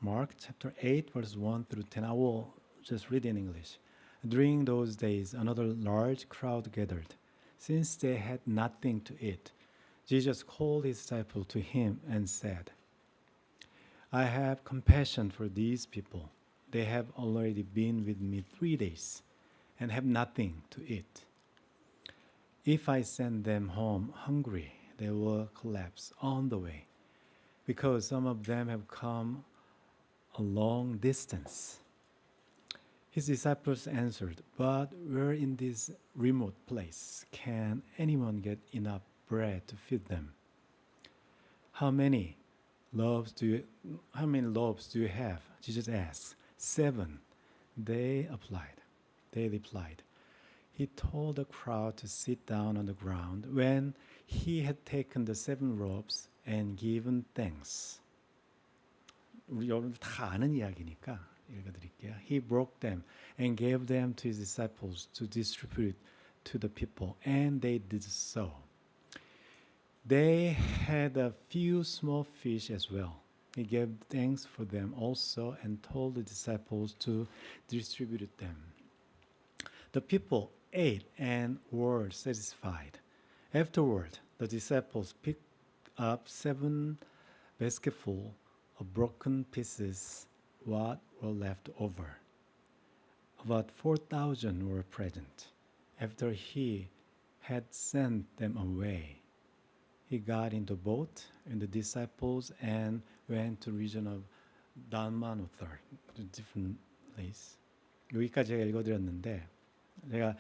Mark chapter 8, verse 1 through 10. I will just read in English. During those days, another large crowd gathered. Since they had nothing to eat, Jesus called his disciples to him and said, I have compassion for these people. They have already been with me 3 days and have nothing to eat. If I send them home hungry, they will collapse on the way, because some of them have come a long distance. His disciples answered, But where in this remote place can anyone get enough bread to feed them? How many loaves do you have? Jesus asked. 7. They replied. He told the crowd to sit down on the ground when he had taken the 7 loaves and given thanks. 우리 여러분들 다 아는 이야기니까 읽어드릴게요. He broke them and gave them to his disciples to distribute to the people, and they did so. They had a few small fish as well. He gave thanks for them also and told the disciples to distribute them. The people ate and were satisfied. Afterward, the disciples picked up 7 basketfuls of broken pieces, what were left over. About 4,000 were present. After he had sent them away, he got into a boat and the disciples and went to the region of Dalmanuther, a different place. 여기까지 제가 읽어드렸는데, 제가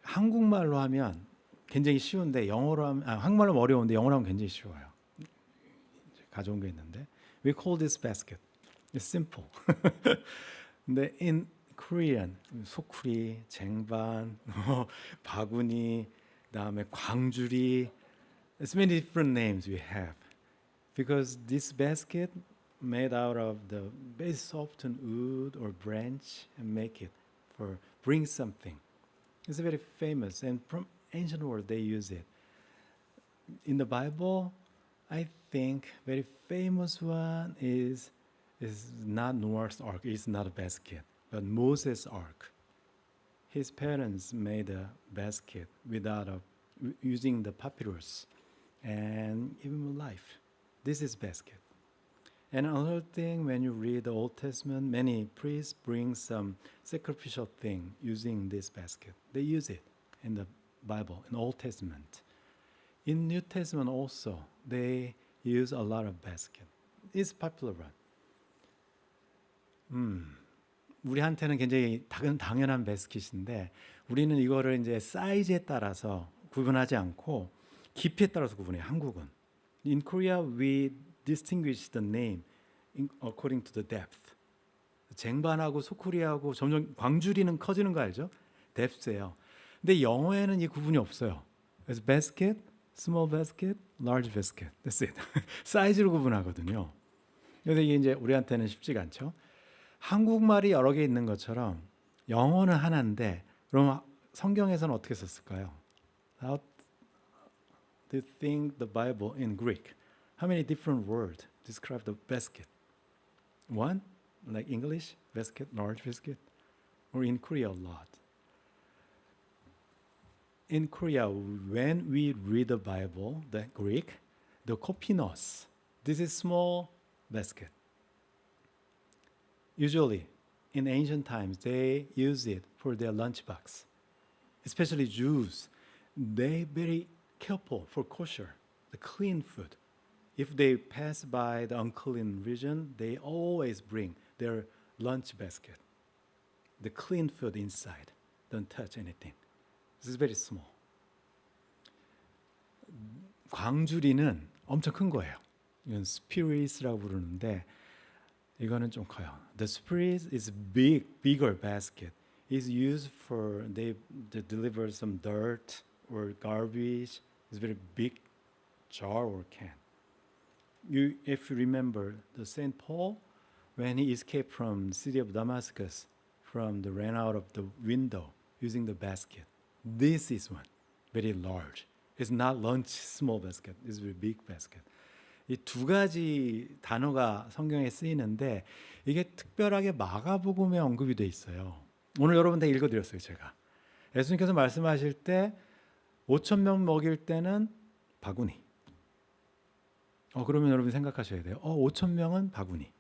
한국말로 하면 굉장히 쉬운데 한국말로 어려운데 영어로 하면 굉장히 쉬워요. 가져온 게 있는데, we call this basket. It's simple. 근데 in Korean, 소쿠리, 쟁반, 바구니, 그다음에 광주리, it's many different names we have. Because this basket made out of the very soft wood or branch and make it for bring something. It's very famous, and from ancient world they use it. In the Bible, I think very famous one is not Noah's Ark. It's not a basket, but Moses' Ark. His parents made a basket using the papyrus and give him life. This is basket. And another thing, when you read the Old Testament, many priests bring some sacrificial thing using this basket. They use it in the Bible, in Old Testament. In New Testament also, they use a lot of basket. It's popular one. 우리한테는 굉장히 당연한 바스켓인데 우리는 이거를 이제 사이즈에 따라서 구분하지 않고 깊이에 따라서 구분해요. 한국은. In Korea, we distinguish the name according to the depth. 쟁반하고 소쿠리하고 점점 광주리는 커지는 거 알죠? depth예요. 근데 영어에는 이 구분이 없어요. 그래서 basket, small basket, large basket. That's it. 사이즈로 구분하거든요. 그래서 이게 이제 우리한테는 쉽지가 않죠. 한국말이 여러 개 있는 것처럼 영어는 하나인데 그럼 성경에서는 어떻게 썼을까요? How do you think the Bible in Greek? How many different words describe the basket? One, like English, basket, large basket, or in Korea a lot. In Korea, when we read the Bible, the Greek, the kopinos, this is small basket. Usually, in ancient times, they use it for their lunchbox. Especially Jews, they very careful for kosher, the clean food. If they pass by the unclean region, they always bring their lunch basket. The clean food inside, don't touch anything. This is very small. 광주리는 엄청 큰 거예요. 이건 spirits라고 부르는데 이거는 좀 커요. The spirit is bigger basket. It's used for they deliver some dirt or garbage. It's very big jar or can. If you remember, the Saint Paul, when he escaped from the city of Damascus, ran out of the window using the basket. This is one, very large. It's not lunch small basket. It's a very big basket. 이 두 가지 단어가 성경에 쓰이는데 이게 특별하게 마가복음에 언급이 돼 있어요. 오늘 여러분한테 읽어드렸어요, 제가. 예수님께서 말씀하실 때 5천 명 먹일 때는 바구니. 그러면 여러분 생각하셔야 돼요. 5천 명은 바구니.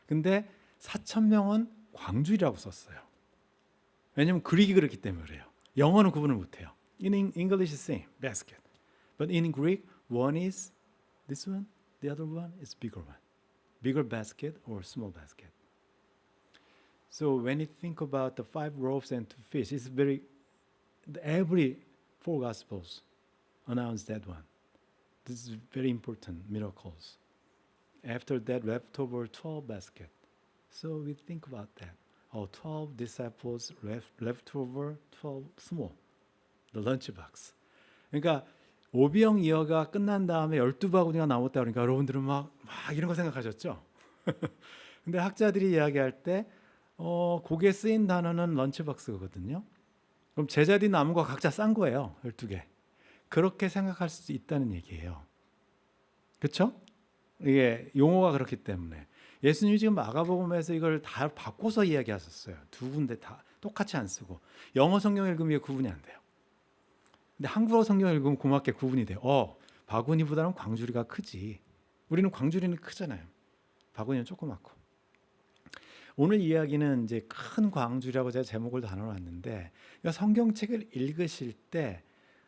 근데 4천 명은 광주리라고 썼어요. 왜냐면 그릭이 그렇기 때문에 그래요. 영어는 구분을 못해요. In English is same, basket. But in Greek, one is this one, the other one is bigger one. Bigger basket or small basket. So when you think about the 5 loaves and 2 fish, it's every 4 gospels announce that one. This is very important miracles. After that, leftover 12 basket. So we think about that. 12 disciples leftover 12 small. The lunchbox. 그러니까 오병이어가 끝난 다음에 12바구니가 남았다 그러니까 여러분들은 막 이런 거 생각하셨죠? 근데 학자들이 이야기할 때 거기에 쓰인 단어는 런치박스거든요. 그럼 제자들이 남은 거 각자 싼 거예요. 12개. 그렇게 생각할 수 있다는 얘기예요. 그렇죠? 이게 용어가 그렇기 때문에 예수님이 지금 마가복음에서 이걸 다 바꿔서 이야기하셨어요. 두 군데 다 똑같이 안 쓰고 영어 성경 읽으면 이게 구분이 안 돼요. 근데 한국어 성경 읽으면 고맙게 구분이 돼요. 바구니보다는 광주리가 크지. 우리는 광주리는 크잖아요. 바구니는 조그맣고. 오늘 이야기는 이제 큰 광주리라고 제가 제목을 나눠놨는데 그러니까 성경책을 읽으실 때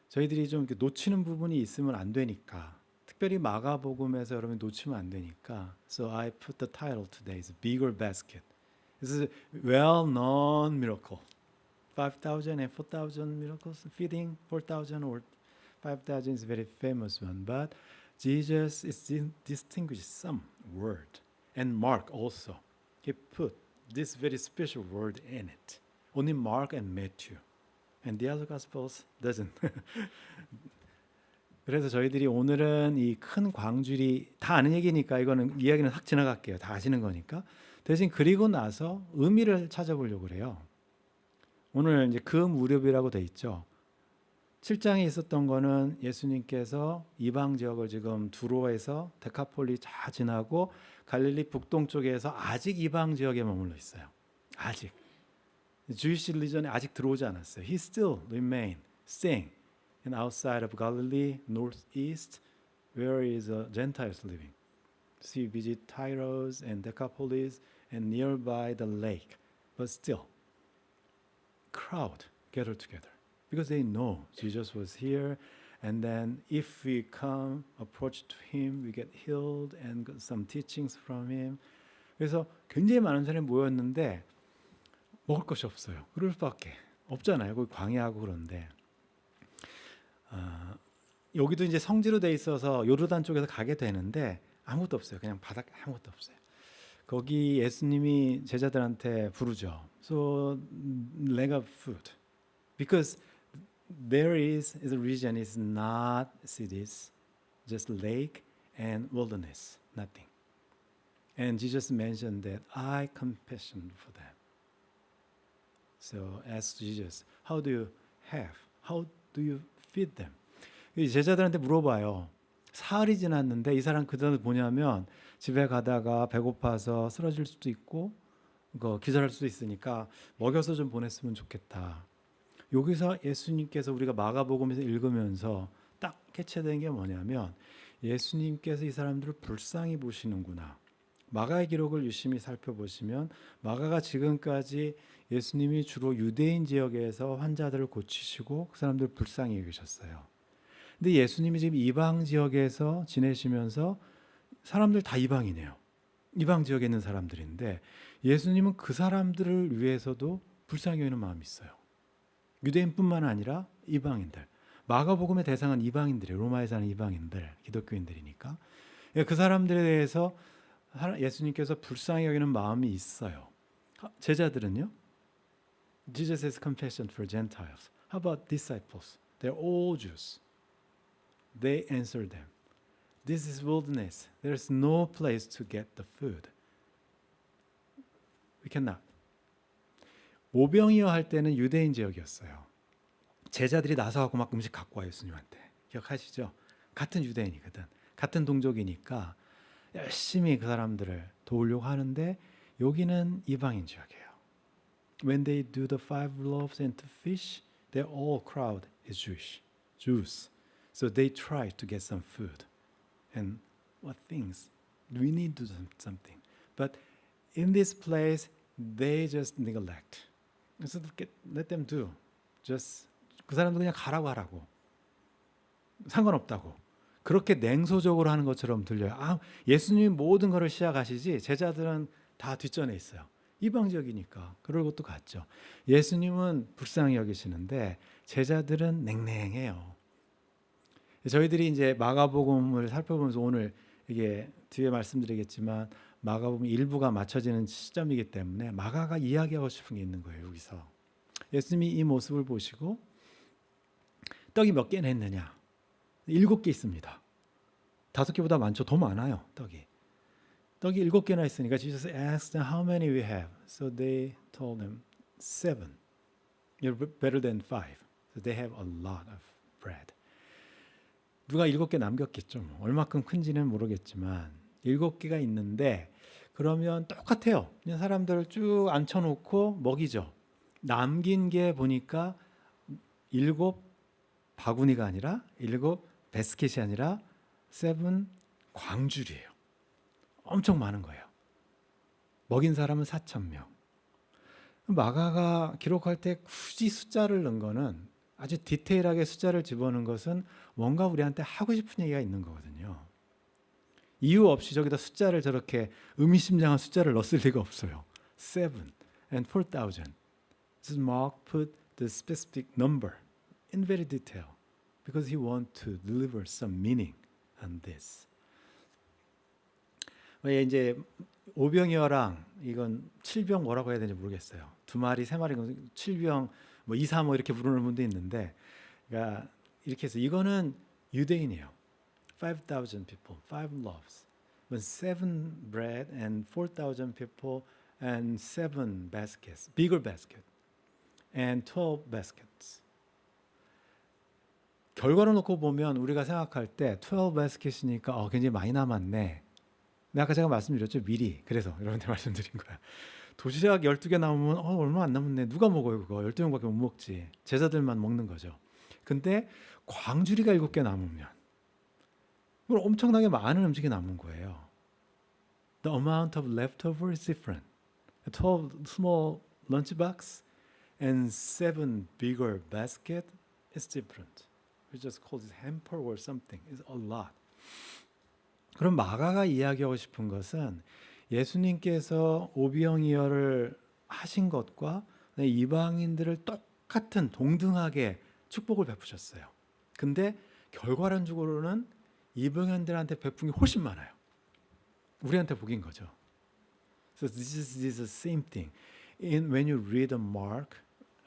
저희들이 좀 이렇게 놓치는 부분이 있으면 안 되니까 특별히 마가복음에서 여러분 놓치면 안 되니까 So I put the title today is Bigger Basket. This is a well-known miracle. 5,000 and 4,000 miracles, feeding 4,000 or 5,000 is a very famous one. But Jesus is distinguished some word. And Mark also. He put this very special word in it. Only Mark and Matthew. And the other Gospels doesn't. 그래서 저희들이 오늘은 이 큰 광주리 다 아는 얘기니까 이거는 이야기는 확 지나갈게요. 다 아시는 거니까. 대신 그리고 나서 의미를 찾아보려고 그래요. 오늘 이제 그 무렵이라고 돼 있죠. 7장에 있었던 거는 예수님께서 이방 지역을 지금 두로에서 데카폴리 다 지나고 갈릴리 북동쪽에서 아직 이방 지역에 머물러 있어요. 아직. Jewish religion에 아직 들어오지 않았어요. He still remain staying in outside of Galilee, northeast, where is Gentiles living. So he visit Tyros and Decapolis and nearby the lake. But still, crowd gather together because they know Jesus was here. And then if we come, approach to him, we get healed and got some teachings from him. 그래서 굉장히 많은 사람이 모였는데 먹을 것이 없어요. 그럴 수밖에 없잖아요. 거기 광야하고 그런데 여기도 이제 성지로 돼 있어서 요르단 쪽에서 가게 되는데 아무것도 없어요. 그냥 바닥 아무것도 없어요. 거기 예수님이 제자들한테 부르죠. So lack of food, because there is the region is not cities, just lake and wilderness, nothing. And Jesus mentioned that I compassion for them. So ask Jesus, how do you have? How do you feed them? 제자들한테 물어봐요. 사흘이 지났는데 이 사람 그전에 뭐냐면 집에 가다가 배고파서 쓰러질 수도 있고 기절할 수도 있으니까 먹여서 좀 보냈으면 좋겠다. 여기서 예수님께서 우리가 마가복음에서 읽으면서 딱 캐치된 게 뭐냐면 예수님께서 이 사람들을 불쌍히 보시는구나. 마가의 기록을 유심히 살펴보시면 마가가 지금까지 예수님이 주로 유대인 지역에서 환자들을 고치시고 그 사람들을 불쌍히 여기셨어요. 근데 예수님이 지금 이방 지역에서 지내시면서 사람들 다 이방이네요. 이방 지역에 있는 사람들인데 예수님은 그 사람들을 위해서도 불쌍히 여기는 마음이 있어요. 유대인뿐만 아니라 이방인들. 마가복음의 대상은 이방인들이에요. 로마에 사는 이방인들, 기독교인들이니까. 그 사람들에 대해서 예수님께서 불쌍히 여기는 마음이 있어요. 제자들은요? Jesus has compassion for Gentiles. How about disciples? They're all Jews. They answer them. This is wilderness. There's no place to get the food. We cannot. 오병이어 할 때는 유대인 지역이었어요. 제자들이 나서갖고 막 음식 갖고 와요, 예수님한테. 기억하시죠? 같은 유대인이거든. 같은 동족이니까 열심히 그 사람들을 도우려고 하는데 여기는 이방인 지역이에요. When they do the 5 loaves and 2 fish, the whole crowd is Jews. So they try to get some food. And what things? We need to do something. But in this place, they just neglect. So let them do. Just 그 사람들 그냥 가라고 하라고. 상관없다고. 그렇게 냉소적으로 하는 것처럼 들려요. 예수님이 모든 것을 시작하시지 제자들은 다 뒷전에 있어요. 이방 지역이니까 그럴 것도 같죠. 예수님은 불쌍히 여기시는데 제자들은 냉랭해요. 저희들이 이제 마가복음을 살펴보면서 오늘 이게 뒤에 말씀드리겠지만 마가복음 일부가 맞춰지는 시점이기 때문에 마가가 이야기하고 싶은 게 있는 거예요. 여기서 예수님이 이 모습을 보시고 떡이 몇 개나 했느냐? 7개 있습니다. 5개보다 많죠. 더 많아요. 떡이 7개나 있으니까 Jesus asked them how many we have. So they told him 7. You're better than 5. So they have a lot of bread. 누가 7개 남겼겠죠. 얼마큼 큰지는 모르겠지만 7개가 있는데 그러면 똑같아요. 그냥 사람들을 쭉 앉혀놓고 먹이죠. 남긴 게 보니까 7 바구니가 아니라 7 바스켓이 아니라 7 광줄이에요. 엄청 많은 거예요. 먹인 사람은 4,000명. 마가가 기록할 때 굳이 숫자를 넣은 거는 아주 디테일하게 숫자를 집어넣은 것은 뭔가 우리한테 하고 싶은 얘기가 있는 거거든요. 이유 없이 저기다 숫자를 저렇게 의미심장한 숫자를 넣었을 리가 없어요. 7 and 4,000. So Mark put the specific number in very detail because he want to deliver some meaning on this. 이제 오병이어랑 이건 7병 뭐라고 해야 되는지 모르겠어요. 2마리, 3마리, 7병, 2, 3, 이렇게 부르는 분도 있는데, 그러니까 이렇게 해서 이거는 유대인이에요. 5,000 people, 5 loaves, 7 bread and 4,000 people and 7 baskets, bigger basket, and 12 baskets. 결과를 놓고 보면 우리가 생각할 때 12 basket이니까 굉장히 많이 남았네. 근데 아까 제가 말씀드렸죠. 미리. 그래서 여러분들 말씀드린 거야. 도시락 12개 남으면 얼마 안 남았네. 누가 먹어요 그거. 12명밖에 못 먹지. 제자들만 먹는 거죠. 근데 광주리가 7개 남으면 그럼 엄청나게 많은 음식이 남은 거예요. The amount of leftover is different. 12 small lunchbox and 7 bigger basket is different. We just call it hamper or something. It's a lot. 그럼 마가가 이야기하고 싶은 것은 예수님께서 오병이어를 하신 것과 이방인들을 똑같은 동등하게 축복을 베푸셨어요. 근데 결과론적으로는 이방인들한테 베푼 게 훨씬 많아요. 우리한테 복인 거죠. So this is the same thing. When you read Mark,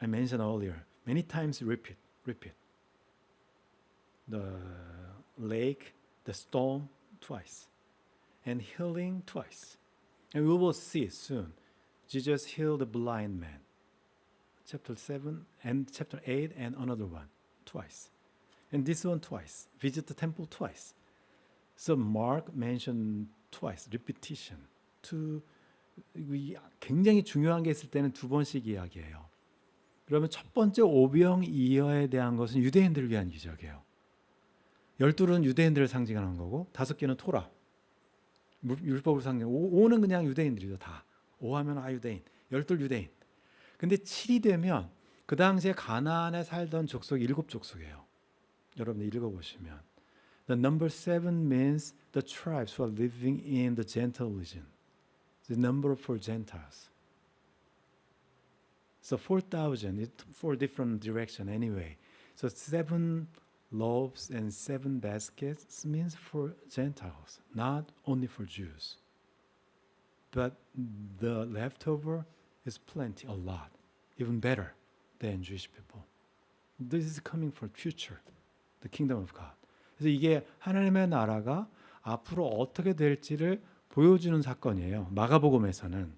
I mentioned earlier, many times repeat. The lake, the storm, twice, and healing twice. And we will see soon. Jesus healed the blind man. Chapter 7 and chapter 8 and another one, twice. And this one twice. Visit the temple twice. So Mark mentioned twice, repetition. 굉장히 중요한 게 있을 때는 2번씩 이야기해요. 그러면 첫 번째 오병이어에 대한 것은 유대인들을 위한 기적이에요. 12는 유대인들을 상징하는 거고 5개는 토라, 율법을 상징하고 5는 그냥 유대인들이죠. 다 5하면 유대인, 12 유대인. 근데 7이 되면 그 당시에 가나안에 살던 족속이 7족속이에요. 여러분들 읽어보시면 The number 7 means the tribes who are living in the Gentile region. The number for Gentiles. So 4,000 is 4 different direction anyway. So 7 loaves and 7 baskets means for Gentiles, not only for Jews. But the leftover is plenty, a lot, even better than Jewish people. This is coming for future, the kingdom of God. 그래서 이게 하나님의 나라가 앞으로 어떻게 될지를 보여주는 사건이에요. 마가복음에서는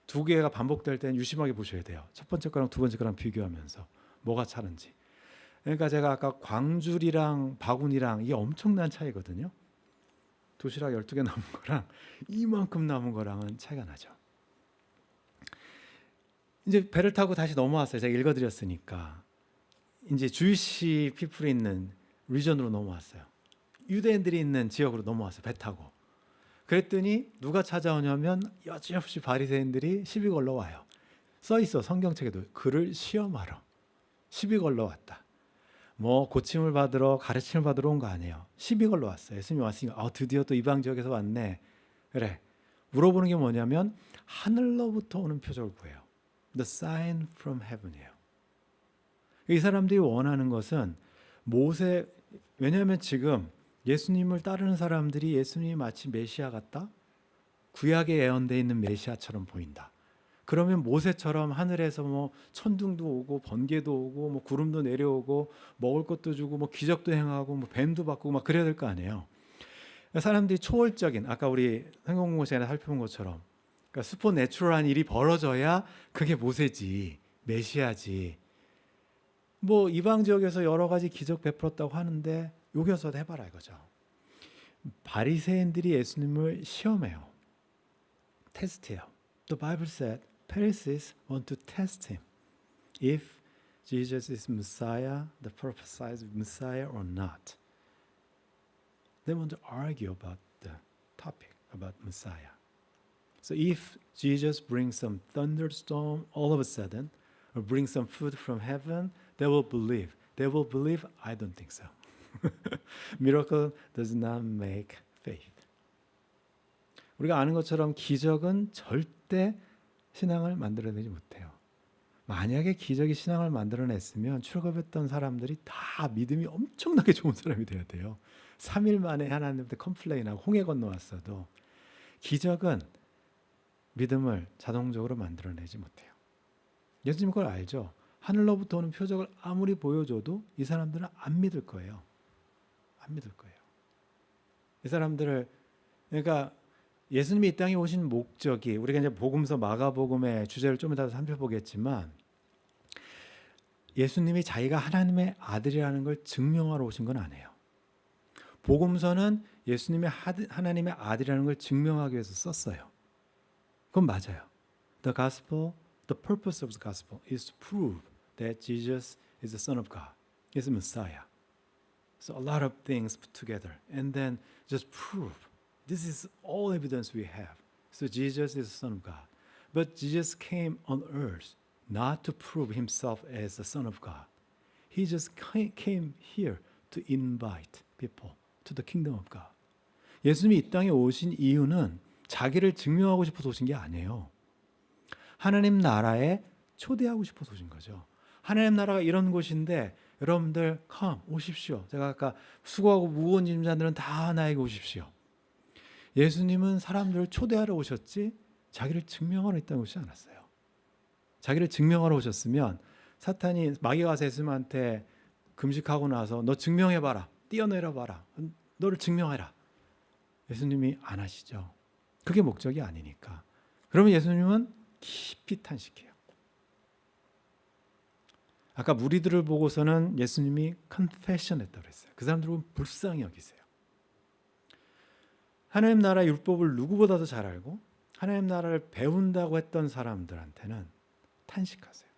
2개가 반복될 때는 유심하게 보셔야 돼요. 첫 번째 거랑 두 번째 거랑 비교하면서 뭐가 차는지. 그러니까 제가 아까 광줄이랑 바구니랑 이게 엄청난 차이거든요. 도시락 12개 남은 거랑 이만큼 남은 거랑은 차이가 나죠. 이제 배를 타고 다시 넘어왔어요. 제가 읽어드렸으니까. 이제 주이시 피플이 있는 리전으로 넘어왔어요. 유대인들이 있는 지역으로 넘어왔어요. 배 타고. 그랬더니 누가 찾아오냐면 여지없이 바리새인들이 시비 걸러 와요. 써 있어 성경책에도 그를 시험하러 시비 걸러 왔다. 뭐 고침을 받으러 가르침을 받으러 온 거 아니에요. 시비 걸러 왔어요. 예수님이 왔으니까 드디어 또 이방 지역에서 왔네. 그래. 물어보는 게 뭐냐면 하늘로부터 오는 표적을 구해요. The sign from heaven이에요. 이 사람들이 원하는 것은 모세, 왜냐하면 지금 예수님을 따르는 사람들이 예수님이 마치 메시아 같다? 구약에 예언되어 있는 메시아처럼 보인다. 그러면 모세처럼 하늘에서 뭐 천둥도 오고 번개도 오고 뭐 구름도 내려오고 먹을 것도 주고 뭐 기적도 행하고 뭐 뱀도 바꾸고 막 그래야 될 거 아니에요. 사람들이 초월적인 아까 우리 성경공부 시간에 살펴본 것처럼 그러니까 슈퍼내추럴한 일이 벌어져야 그게 모세지 메시아지. 뭐 이방 지역에서 여러 가지 기적 베풀었다고 하는데 여기서 해봐라 이거죠. 바리새인들이 예수님을 시험해요. 테스트해요. The Bible said Pharisees want to test him if Jesus is Messiah, the prophesied Messiah or not. They want to argue about the topic about Messiah. So if Jesus brings some thunderstorm all of a sudden, or brings some food from heaven, they will believe. They will believe? I don't think so. Miracle does not make faith. 우리가 아는 것처럼 기적은 절대 신앙을 만들어내지 못해요. 만약에 기적이 신앙을 만들어냈으면 출애굽했던 사람들이 다 믿음이 엄청나게 좋은 사람이 돼야 돼요. 3일 만에 하나님한테 컴플레인하고 홍해 건너왔어도 기적은 믿음을 자동적으로 만들어내지 못해요. 예수님 그걸 알죠. 하늘로부터 오는 표적을 아무리 보여줘도 이 사람들은 안 믿을 거예요. 안 믿을 거예요. 이 사람들을 그러니까 예수님이 이 땅에 오신 목적이 우리가 이제 복음서 마가복음의 주제를 좀 이따 살펴보겠지만 예수님이 자기가 하나님의 아들이라는 걸 증명하러 오신 건 아니에요. 복음서는 예수님이 하나님의 아들이라는 걸 증명하기 위해서 썼어요. 그건 맞아요. The gospel, the purpose of the gospel is to prove that Jesus is the Son of God, is the Messiah. So a lot of things put together and then just prove. This is all evidence we have. So Jesus is the Son of God. But Jesus came on earth not to prove himself as the Son of God. He just came here to invite people to the kingdom of God. 예수님이 이 땅에 오신 이유는 자기를 증명하고 싶어서 오신 게 아니에요. 하나님 나라에 초대하고 싶어서 오신 거죠. 하나님 나라가 이런 곳인데 여러분들 come 오십시오. 제가 아까 수고하고 무거운 짐 자들은 다 나에게 오십시오. 예수님은 사람들을 초대하러 오셨지 자기를 증명하러 있다는 것이 않았어요. 자기를 증명하러 오셨으면 사탄이 마귀가 가서 예수님한테 금식하고 나서 너 증명해봐라. 뛰어내려봐라. 너를 증명해라. 예수님이 안 하시죠. 그게 목적이 아니니까. 그러면 예수님은 깊이 탄식해요. 아까 무리들을 보고서는 예수님이 confession 했다고 그랬어요. 그 사람들은 불쌍히 여기세요. 하나님 나라 율법을 누구보다도 잘 알고 하나님 나라를 배운다고 했던 사람들한테는 탄식하세요.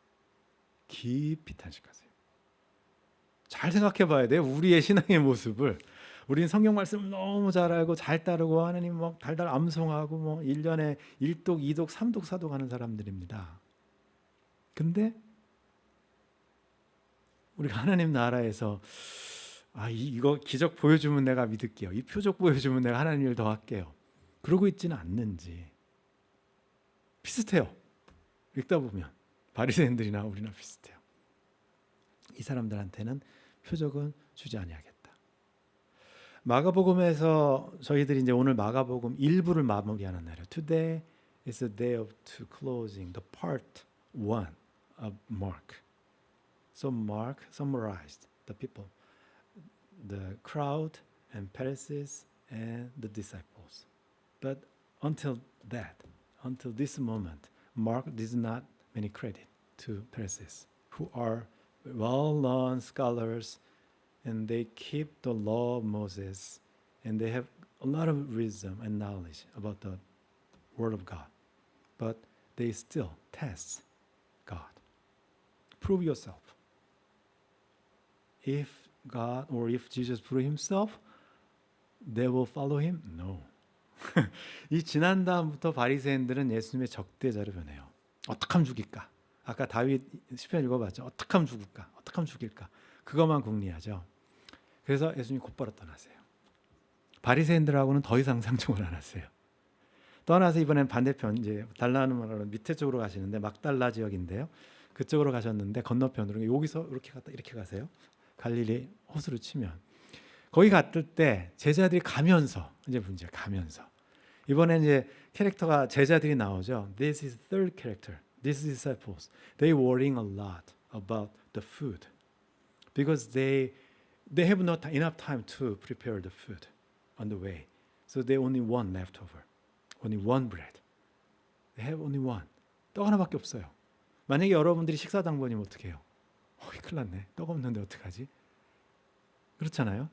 깊이 탄식하세요. 잘 생각해 봐야 돼요. 우리의 신앙의 모습을. 우리는 성경 말씀을 너무 잘 알고 잘 따르고 하나님 막 달달 암송하고 뭐 1년에 1독, 2독, 3독, 4독 하는 사람들입니다. 근데 우리가 하나님 나라에서 이거 기적 보여주면 내가 믿을게요. 이 표적 보여주면 내가 하나님 일 더 할게요. 그러고 있지는 않는지 비슷해요. 읽다 보면 바리새인들이나 우리나 비슷해요. 이 사람들한테는 표적은 주지 아니하겠다. 마가복음에서 저희들이 이제 오늘 마가복음 1부를 마무리하는 날이에요. Today is the day of closing the part 1 of Mark. So Mark summarized the people, the crowd and Pharisees and the disciples. But until this moment, Mark did not many credit to Pharisees, who are well-known scholars, and they keep the law of Moses, and they have a lot of wisdom and knowledge about the Word of God, but they still test God. Prove yourself. If God or if Jesus prove himself, they will follow him? No. 이 지난 다음부터 바리새인들은 예수님의 적대자로 변해요. 어떻게 하면 죽일까? 아까 다윗 시편 읽어봤죠. 어떻게 하면 죽을까? 어떻게 하면 죽일까? 그것만 궁리하죠. 그래서 예수님이 곧바로 떠나세요. 바리새인들하고는 더 이상 상종을 안 하세요. 떠나서 이번엔 반대편 이제 달라는 말로 밑에 쪽으로 가시는데 막달라 지역인데요. 그쪽으로 가셨는데 건너편으로 여기서 이렇게 갔다 이렇게 가세요. 갈릴리 호수로 치면 거기 갔을 때 제자들이 가면서 이제 문제 가면서 이번에 이제 캐릭터가 제자들이 나오죠. This is third character. These disciples. They worrying a lot about the food because they have not enough time to prepare the food on the way. So they only one left over. Only one bread. They have only one. 떡 하나밖에 없어요. 만약에 여러분들이 식사 당번이면 어떻게 해요? 큰일 났네. 떡 없는데 어떡하지? 그렇잖아요.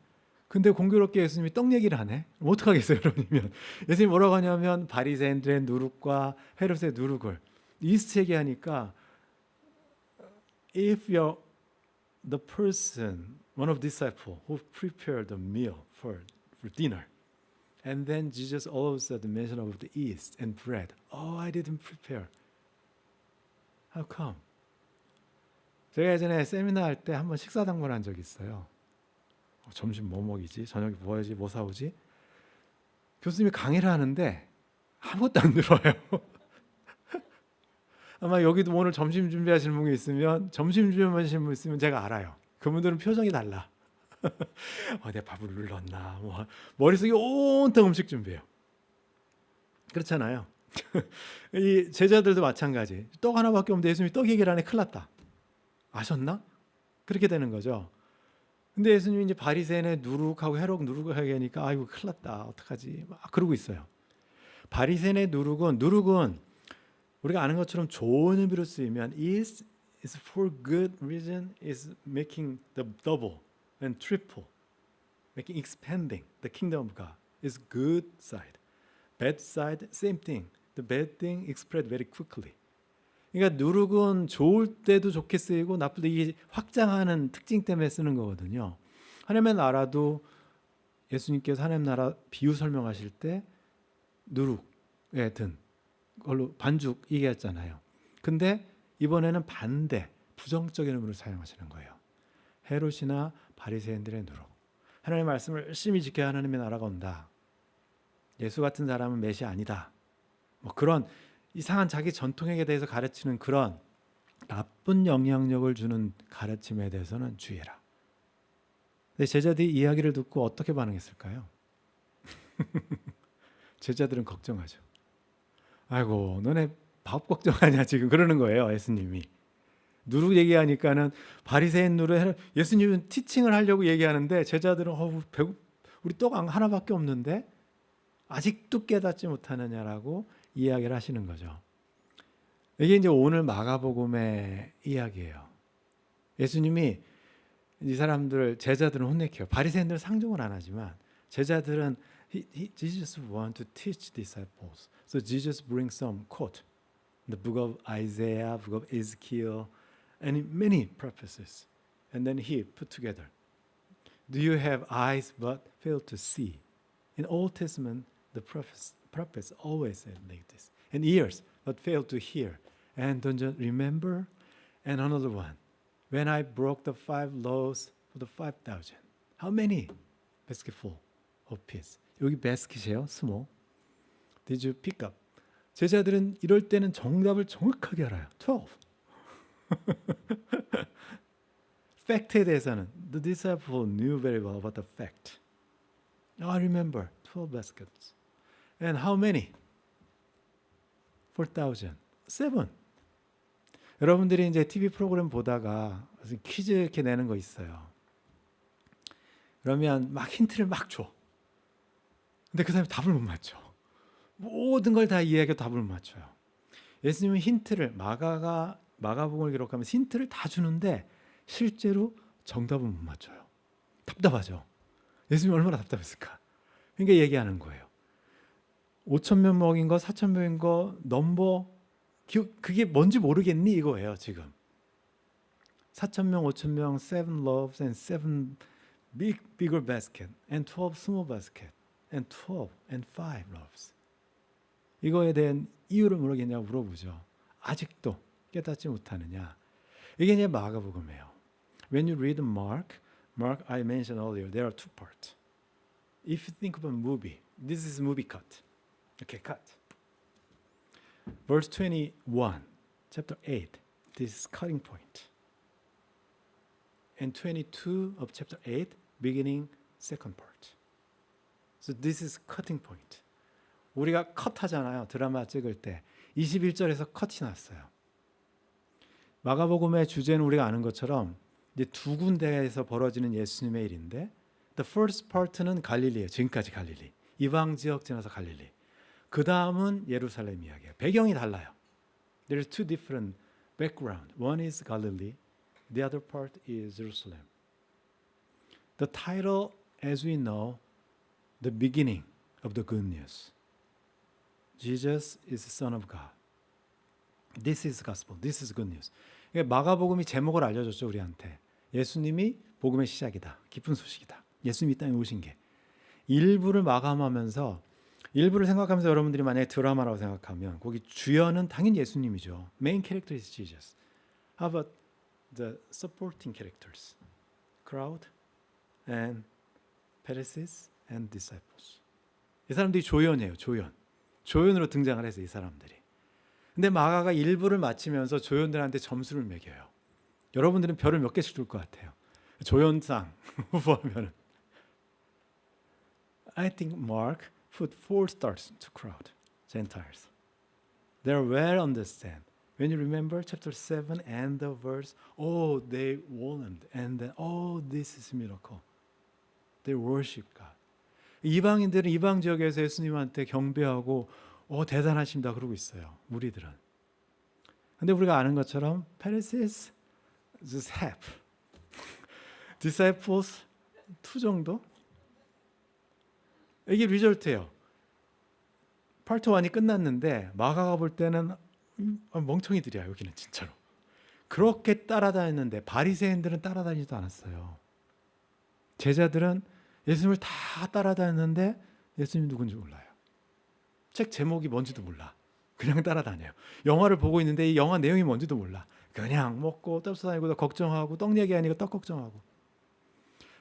근데 공교롭게 예수님이 떡 얘기를 하네. 어떡하겠어요, 여러분이면. 예수님이 뭐라고 하냐면 바리새인들의 누룩과 헤롯의 누룩을 이스트 얘기하니까 if you're the person, one of the disciples who prepared the meal for dinner and then Jesus all of a sudden mentioned of the yeast and bread. Oh, I didn't prepare. How come? 제가 예전에 세미나 할 때 한번 식사 당번한 적이 있어요. 점심 뭐 먹이지? 저녁에 뭐 하지? 뭐 사오지? 교수님이 강의를 하는데 아무것도 안 들어요. 아마 여기도 오늘 점심 준비하시는 분이 있으면 점심 준비하시는 분 있으면 제가 알아요. 그분들은 표정이 달라. 내 밥을 눌렀나? 뭐 머릿속에 온통 음식 준비해요. 그렇잖아요. 이 제자들도 마찬가지. 떡 하나밖에 없는데 예수님이 떡 얘기를 하네. 큰일 났다. 아셨나? 그렇게 되는 거죠. 근데 예수님이 이제 바리새인의 누룩하고 헤롯 누룩을 하니까 아이고 큰일 났다. 어떡하지? 막 그러고 있어요. 바리새인의 누룩은 우리가 아는 것처럼 좋은 의미로 쓰이면 is for good reason, is making the double and triple, making expanding the kingdom of God is good side. Bad side, same thing. The bad thing spread very quickly. 그러니까 누룩은 좋을 때도 좋게 쓰이고 나쁠 때 이게 확장하는 특징 때문에 쓰는 거거든요. 하나님의 나라도 예수님께서 하나님 나라 비유 설명하실 때 누룩에 든 걸로 반죽 얘기했잖아요. 근데 이번에는 반대, 부정적인 의미로 사용하시는 거예요. 헤롯이나 바리새인들의 누룩. 하나님의 말씀을 열심히 지켜야 하나님의 나라가 온다. 예수 같은 사람은 메시아 아니다. 뭐 그런 이상한 자기 전통에 대해서 가르치는 그런 나쁜 영향력을 주는 가르침에 대해서는 주의해라. 근데 제자들이 이야기를 듣고 어떻게 반응했을까요? 제자들은 걱정하죠. 아이고, 너네 밥 걱정하냐 지금 그러는 거예요, 예수님이. 누룩 얘기하니까는 바리새인 누룩 예수님은 티칭을 하려고 얘기하는데 제자들은 우리 떡 하나밖에 없는데 아직도 깨닫지 못하느냐라고 이야기를 하시는 거죠. 이게 이제 오늘 마가복음의 이야기예요. 예수님이 이 사람들 제자들은 혼내켜요. 바리새인들은 상종을 안 하지만 제자들은 Jesus want to teach disciples. So Jesus brings some quote, the book of Isaiah, book of Ezekiel, and many prophecies, and then he put together. Do you have eyes but fail to see? In Old Testament, the prophets always said like this, and ears but fail to hear. And don't you remember? And another one, when I broke the 5 loaves for the 5,000, how many basketful of peas? 여기 basket이에요, small. Did you pick up? 제자들은 이럴 때는 정답을 정확하게 알아요. 12. 팩트에 대해서는 the disciple knew very well about the fact. I remember 12 baskets. And how many? 4,000. 7. 여러분들이 이제 TV 프로그램 보다가 퀴즈 이렇게 내는 거 있어요. 그러면 막 힌트를 막 줘. 근데 그 사람이 답을 못 맞춰. 모든 걸 다 이해하고 답을 못 맞춰요. 예수님은 힌트를 마가복음을 기록하면 힌트를 다 주는데 실제로 정답은 못 맞춰요. 답답하죠. 예수님이 얼마나 답답했을까. 그러니까 얘기하는 거예요. 5천 명 먹인 거, 4천 명인 거 넘버 그게 뭔지 모르겠니 이거예요 지금. 4천 명, 5천 명, 7 loaves and 7 bigger basket and 12 small basket and 12 and 5 loaves. 이거에 대한 이유를 모르겠냐고 물어보죠. 아직도 깨닫지 못하느냐. 이게 이제 마가복음이에요. When you read Mark I mentioned earlier, there are two parts. If you think of a movie, this is movie cut. Okay, cut. Verse 21, chapter 8, this is cutting point. And 22 of chapter 8, beginning second part. So this is cutting point. 우리가 컷하잖아요. 드라마 찍을 때. 21절에서 컷이 났어요. 마가복음의 주제는 우리가 아는 것처럼 이제 두 군데에서 벌어지는 예수님의 일인데 the first part는 갈릴리예요. 지금까지 갈릴리. 이방 지역 지나서 갈릴리. 그 다음은 예루살렘 이야기예요. 배경이 달라요. There are two different background. One is Galilee. The other part is Jerusalem. The title, as we know, the beginning of the good news. Jesus is the Son of God. This is gospel. This is good news. 마가복음이 제목을 알려줬죠 우리한테. 예수님이 복음의 시작이다. 기쁜 소식이다. 예수님이 이 땅에 오신 게. 일부를 마감하면서 일부를 생각하면서 여러분들이 만약에 드라마라고 생각하면 거기 주연은 당연히 예수님이죠. Main character is Jesus. How about the supporting characters? Crowd and Pharisees and disciples. 이 사람들이 조연이에요. 조연으로 등장을 해서 이 사람들이. 근데 마가가 일부를 마치면서 조연들한테 점수를 매겨요. 여러분들은 별을 몇 개씩 줄 것 같아요. 조연상 후보하면 I think Mark put 4 stars to crowd, Gentiles. They well understand. When you remember chapter 7 and the verse, oh, they warned and then, oh, this is miracle. They worship God. 이방인들은 이방 지역에서 예수님한테 경배하고 대단하십니다 그러고 있어요. 무리들은. 근데 우리가 아는 것처럼 Pharisees just half. Disciples 2 정도? 이게 리절트예요. 파트 1이 끝났는데 마가가 볼 때는 멍청이들이야 여기는 진짜로. 그렇게 따라다녔는데 바리새인들은 따라다니지도 않았어요. 제자들은 예수님을 다 따라다녔는데 예수님 누군지 몰라요. 책 제목이 뭔지도 몰라. 그냥 따라다녀요. 영화를 보고 있는데 이 영화 내용이 뭔지도 몰라. 그냥 먹고 떠다니고 걱정하고 떡 얘기하니까 떡 걱정하고.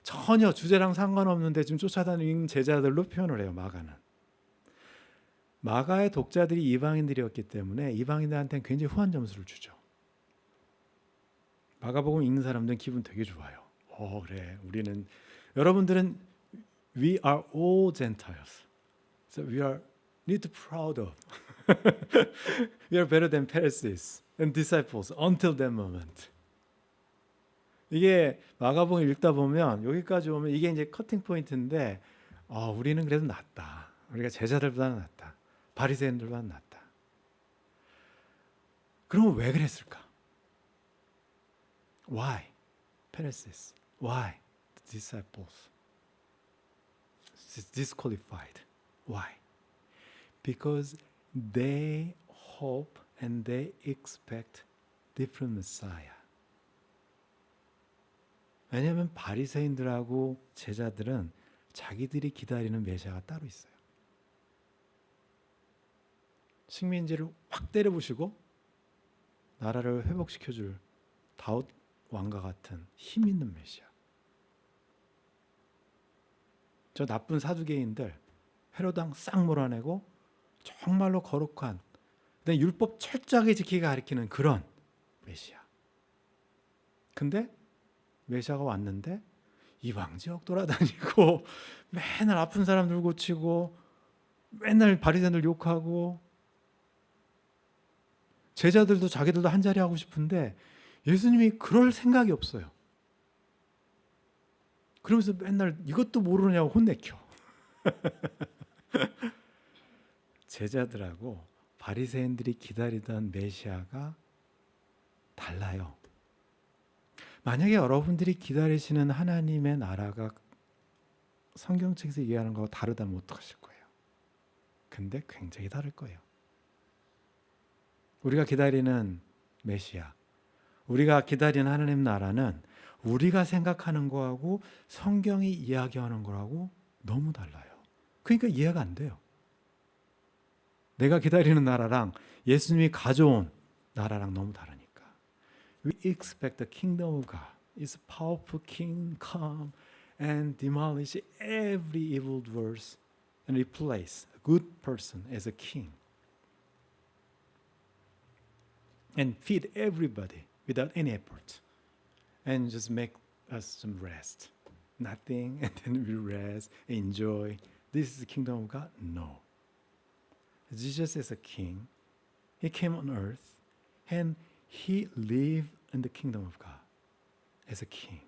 전혀 주제랑 상관없는데 지금 쫓아다니는 제자들로 표현을 해요. 마가는. 마가의 독자들이 이방인들이었기 때문에 이방인들한테는 굉장히 후한 점수를 주죠. 마가복음 읽는 사람들은 기분 되게 좋아요. 그래 우리는 여러분들은 we are all Gentiles. So we are need proud of. We are better than Pharisees and disciples until that moment. 이게 마가복음 읽다 보면 여기까지 오면 이게 이제 커팅 포인트인데 우리는 그래도 낫다. 우리가 제자들보다는 낫다. 바리새인들보다는 낫다. 그러면 왜 그랬을까? Why? Pharisees. Why? The disciples. Disqualified. Why? Because they hope and they expect different Messiah. 왜냐하면 바리새인들하고 제자들은 자기들이 기다리는 메시아가 따로 있어요. 식민지를 확 때려부시고 나라를 회복시켜줄 다윗 왕과 같은 힘 있는 메시아. 저 나쁜 사두개인들 헤롯 왕 싹 몰아내고 정말로 거룩한 근데 율법 철저하게 지키게 가리키는 그런 메시아. 근데 메시아가 왔는데 이방 지역 돌아다니고 맨날 아픈 사람들 고치고 맨날 바리새인들 욕하고 제자들도 자기들도 한 자리 하고 싶은데 예수님이 그럴 생각이 없어요. 그러면서 맨날 이것도 모르냐고 혼내켜. 제자들하고 바리새인들이 기다리던 메시아가 달라요. 만약에 여러분들이 기다리시는 하나님의 나라가 성경책에서 얘기하는 거하고 다르다면 어떡하실 거예요? 근데 굉장히 다를 거예요. 우리가 기다리는 메시아, 우리가 기다리는 하나님 나라는 우리가 생각하는 거하고 성경이 이야기하는 거하고 너무 달라요. 그러니까 이해가 안 돼요. 내가 기다리는 나라랑 예수님이 가져온 나라랑 너무 다르니까. We expect the kingdom of God is a powerful king come and demolish every evil verse and replace a good person as a king and feed everybody without any effort and just make us some rest. Nothing and then we rest, enjoy. This is the kingdom of God? No. Jesus is a king. He came on earth and he lived in the kingdom of God as a king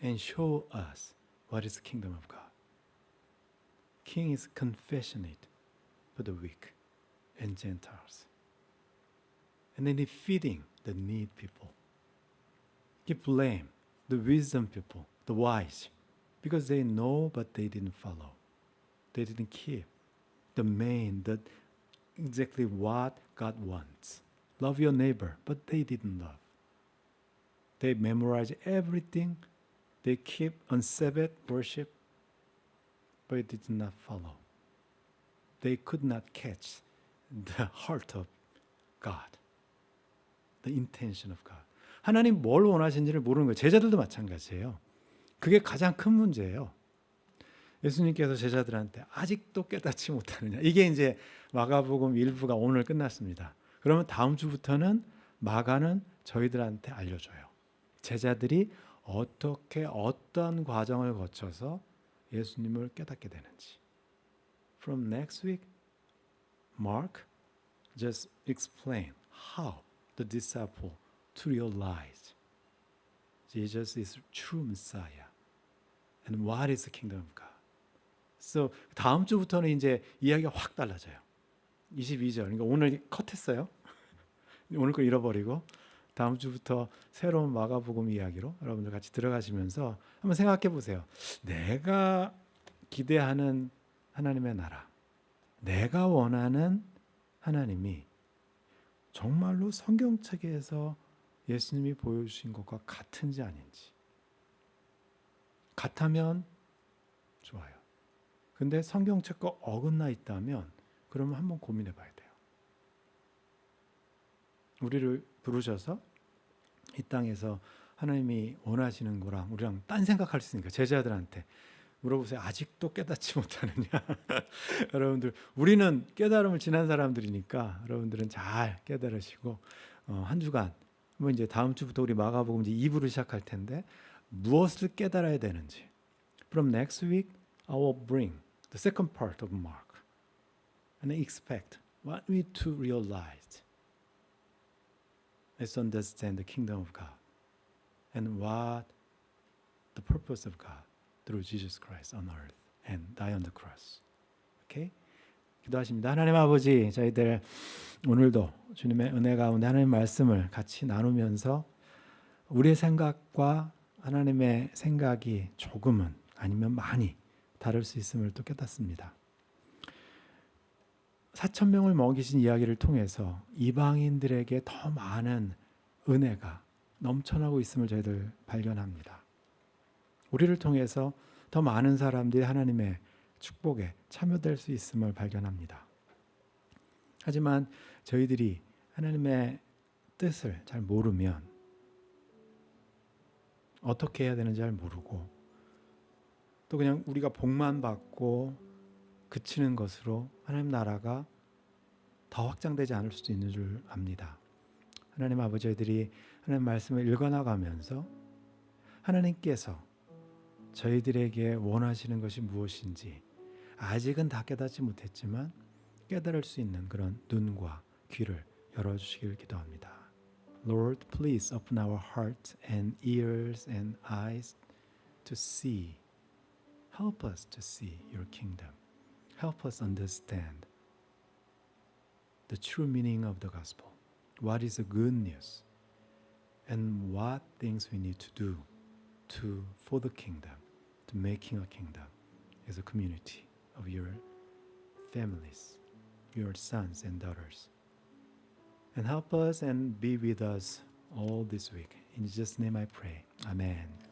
and show us what is the kingdom of God. King is compassionate for the weak and Gentiles. And then he feeding the need people. He blame the wisdom people, the wise, because they know but they didn't follow. They didn't keep exactly what God wants. Love your neighbor, but they didn't love. They memorize everything. They keep on Sabbath worship, but it did not follow. They could not catch the heart of God, the intention of God. 하나님 뭘 원하시는지를 모르는 거예요. 제자들도 마찬가지예요. 그게 가장 큰 문제예요. 예수님께서 제자들한테 아직도 깨닫지 못하느냐. 이게 이제 마가복음 1부가 오늘 끝났습니다. 그러면 다음 주부터는 마가는 저희들한테 알려줘요. 제자들이 어떻게 어떤 과정을 거쳐서 예수님을 깨닫게 되는지. From next week, Mark just explain how the disciple to realize Jesus is true Messiah and what is the kingdom of God. So 다음 주부터는 이제 이야기가 확 달라져요. 22절. 그러니까 오늘 컷했어요. 오늘 거 잃어버리고 다음 주부터 새로운 마가복음 이야기로 여러분들 같이 들어가시면서 한번 생각해 보세요. 내가 기대하는 하나님의 나라, 내가 원하는 하나님이 정말로 성경책에서 예수님이 보여주신 것과 같은지 아닌지. 같다면 좋아요. 근데 성경책과 어긋나 있다면 그러면 한번 고민해 봐야 돼요. 우리를 부르셔서 이 땅에서 하나님이 원하시는 거랑 우리랑 딴 생각할 수 있으니까 제자들한테 물어보세요. 아직도 깨닫지 못하느냐? 여러분들 우리는 깨달음을 지난 사람들이니까 여러분들은 잘 깨달으시고 한 주간 뭐 이제 다음 주부터 우리 마가복음 이제 2부를 시작할 텐데 무엇을 깨달아야 되는지. From next week I will bring the second part of Mark and I expect what we to realize is understand the kingdom of God and what the purpose of God through Jesus Christ on earth and die on the cross. Okay? 기도하십니다. 하나님 아버지, 저희들 오늘도 주님의 은혜 가운데 하나님 말씀을 같이 나누면서 우리의 생각과 하나님의 생각이 조금은 아니면 많이 다를 수 있음을 또 깨닫습니다. 4,000명을 먹이신 이야기를 통해서 이방인들에게 더 많은 은혜가 넘쳐나고 있음을 저희들 발견합니다. 우리를 통해서 더 많은 사람들이 하나님의 축복에 참여될 수 있음을 발견합니다. 하지만 저희들이 하나님의 뜻을 잘 모르면 어떻게 해야 되는지 잘 모르고 또 그냥 우리가 복만 받고 그치는 것으로 하나님 나라가 더 확장되지 않을 수도 있는 줄 압니다. 하나님 아버지, 저희들이 하나님 말씀을 읽어나가면서 하나님께서 저희들에게 원하시는 것이 무엇인지 아직은 다 깨닫지 못했지만 깨달을 수 있는 그런 눈과 귀를 열어주시길 기도합니다. Lord, please open our hearts and ears and eyes to see. Help us to see your kingdom. Help us understand the true meaning of the gospel. What is the good news? And what things we need to do for the kingdom, to making a kingdom as a community of your families, your sons and daughters. And help us and be with us all this week. In Jesus' name I pray. Amen.